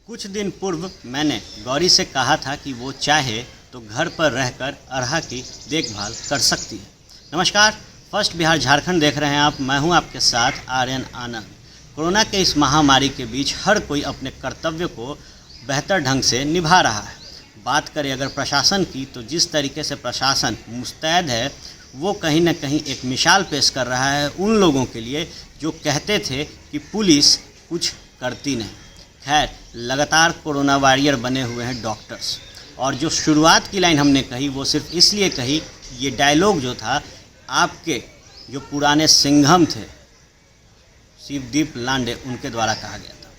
कुछ दिन पूर्व मैंने गौरी से कहा था कि वो चाहे तो घर पर रहकर अरहा की देखभाल कर सकती है। नमस्कार, फर्स्ट बिहार झारखंड देख रहे हैं आप। मैं हूं आपके साथ आर्यन आनंद। कोरोना के इस महामारी के बीच हर कोई अपने कर्तव्य को बेहतर ढंग से निभा रहा है। बात करें अगर प्रशासन की, तो जिस तरीके से प्रशासन मुस्तैद है वो कहीं ना कहीं एक मिसाल पेश कर रहा है उन लोगों के लिए जो कहते थे कि पुलिस कुछ करती नहीं। खैर, लगातार कोरोना वॉरियर बने हुए हैं डॉक्टर्स। और जो शुरुआत की लाइन हमने कही वो सिर्फ इसलिए कही, ये डायलॉग जो था आपके जो पुराने सिंघम थे शिवदीप लांडे, उनके द्वारा कहा गया था।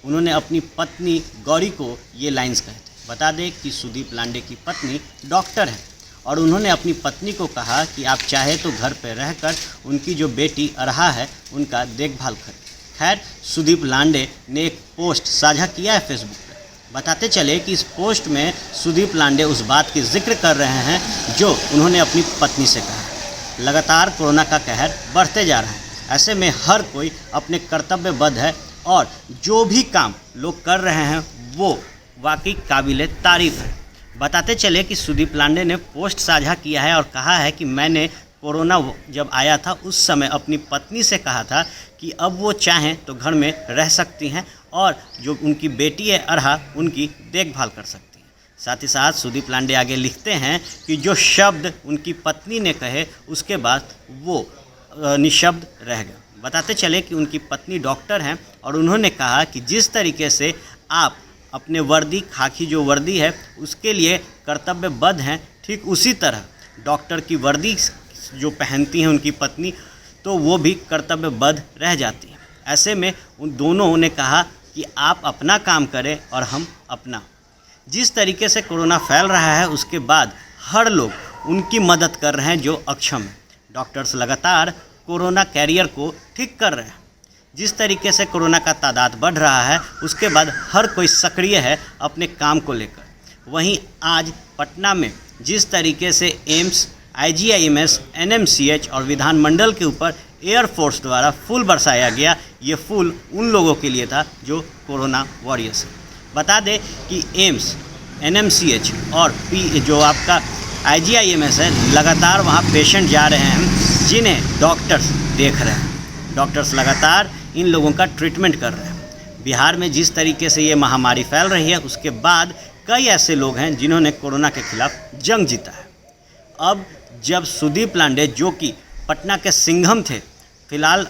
उन्होंने अपनी पत्नी गौरी को ये लाइंस कहे थे। बता दें कि सुदीप लांडे की पत्नी डॉक्टर है और उन्होंने अपनी पत्नी को कहा कि आप चाहे तो घर पर रहकर उनकी जो बेटी अरहा है उनका देखभाल करें। खैर, सुदीप लांडे ने एक पोस्ट साझा किया है फेसबुक पर। बताते चले कि इस पोस्ट में सुदीप लांडे उस बात की जिक्र कर रहे हैं जो उन्होंने अपनी पत्नी से कहा। लगातार कोरोना का कहर बढ़ते जा रहा है, ऐसे में हर कोई अपने कर्तव्यबद्ध है और जो भी काम लोग कर रहे हैं वो वाकई काबिले तारीफ़ है। बताते चले कि सुदीप लांडे ने पोस्ट साझा किया है और कहा है कि मैंने कोरोना जब आया था उस समय अपनी पत्नी से कहा था कि अब वो चाहें तो घर में रह सकती हैं और जो उनकी बेटी है अरहा उनकी देखभाल कर सकती हैं। साथ ही साथ सुदीप लांडे आगे लिखते हैं कि जो शब्द उनकी पत्नी ने कहे उसके बाद वो निशब्द रह गए। बताते चले कि उनकी पत्नी डॉक्टर हैं और उन्होंने कहा कि जिस तरीके से आप अपने वर्दी, खाकी जो वर्दी है उसके लिए कर्तव्यबद्ध हैं, ठीक उसी तरह डॉक्टर की वर्दी जो पहनती हैं उनकी पत्नी, तो वो भी कर्तव्यबद्ध रह जाती है। ऐसे में उन दोनों ने कहा कि आप अपना काम करें और हम अपना। जिस तरीके से कोरोना फैल रहा है उसके बाद हर लोग उनकी मदद कर रहे हैं जो अक्षम है। डॉक्टर्स लगातार कोरोना कैरियर को ठीक कर रहे हैं। जिस तरीके से कोरोना का तादाद बढ़ रहा है उसके बाद हर कोई सक्रिय है अपने काम को लेकर। वहीं आज पटना में जिस तरीके से एम्स, IGIMS, NMCH और विधानमंडल के ऊपर एयरफोर्स द्वारा फूल बरसाया गया, ये फूल उन लोगों के लिए था जो कोरोना वॉरियर्स है। बता दें कि एम्स, NMCH और जो आपका IGIMS है, लगातार वहाँ पेशेंट जा रहे हैं जिन्हें डॉक्टर्स देख रहे हैं। डॉक्टर्स लगातार इन लोगों का ट्रीटमेंट कर रहे हैं। बिहार में जिस तरीके से ये महामारी फैल रही है उसके बाद कई ऐसे लोग हैं जिन्होंने कोरोना के खिलाफ जंग जीता है। अब जब सुदीप लांडे जो कि पटना के सिंघम थे, फिलहाल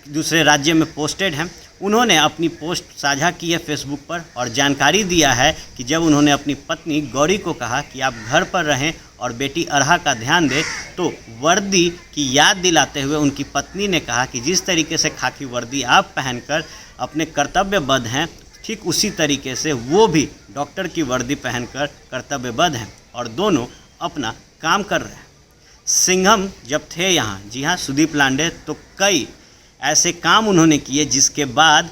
दूसरे राज्य में पोस्टेड हैं, उन्होंने अपनी पोस्ट साझा की है फेसबुक पर और जानकारी दिया है कि जब उन्होंने अपनी पत्नी गौरी को कहा कि आप घर पर रहें और बेटी अरहा का ध्यान दें, तो वर्दी की याद दिलाते हुए उनकी पत्नी ने कहा कि जिस तरीके से खाकी वर्दी आप पहनकर अपने कर्तव्यबद्ध हैं, ठीक उसी तरीके से वो भी डॉक्टर की वर्दी पहनकर कर्तव्यबद्ध हैं और दोनों अपना काम कर रहे हैं। सिंघम जब थे यहाँ, जी हाँ, सुदीप लांडे, तो कई ऐसे काम उन्होंने किए जिसके बाद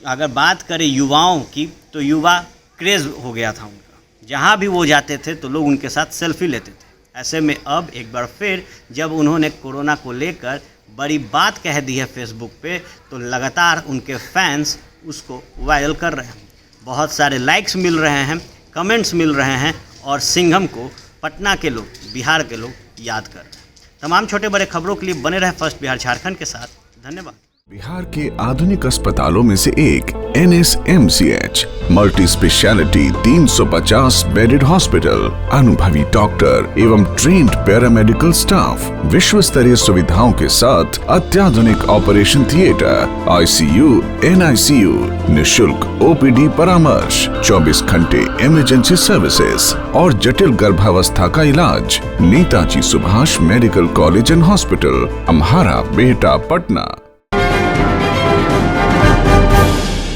अगर बात करें युवाओं की तो युवा क्रेज़ हो गया था उनका। जहाँ भी वो जाते थे तो लोग उनके साथ सेल्फी लेते थे। ऐसे में अब एक बार फिर जब उन्होंने कोरोना को लेकर बड़ी बात कह दी है फेसबुक पे, तो लगातार उनके फैंस उसको वायरल कर रहे हैं। बहुत सारे लाइक्स मिल रहे हैं, कमेंट्स मिल रहे हैं और सिंघम को पटना के लोग, बिहार के लोग याद कर रहे हैं। तमाम छोटे बड़े खबरों के लिए बने रहे फर्स्ट बिहार झारखंड के साथ। धन्यवाद। बिहार के आधुनिक अस्पतालों में से एक NSMCH multi speciality 350 bedded hospital, अनुभवी डॉक्टर एवं ट्रेन्ड पैरामेडिकल स्टाफ, विश्व स्तरीय सुविधाओं के साथ अत्याधुनिक ऑपरेशन थिएटर, ICU, NICU, निशुल्क OPD परामर्श, 24 घंटे इमरजेंसी सर्विसेज और जटिल गर्भावस्था का इलाज। Netaji Subhash medical college and hospital, Amhara, Bihta, Patna.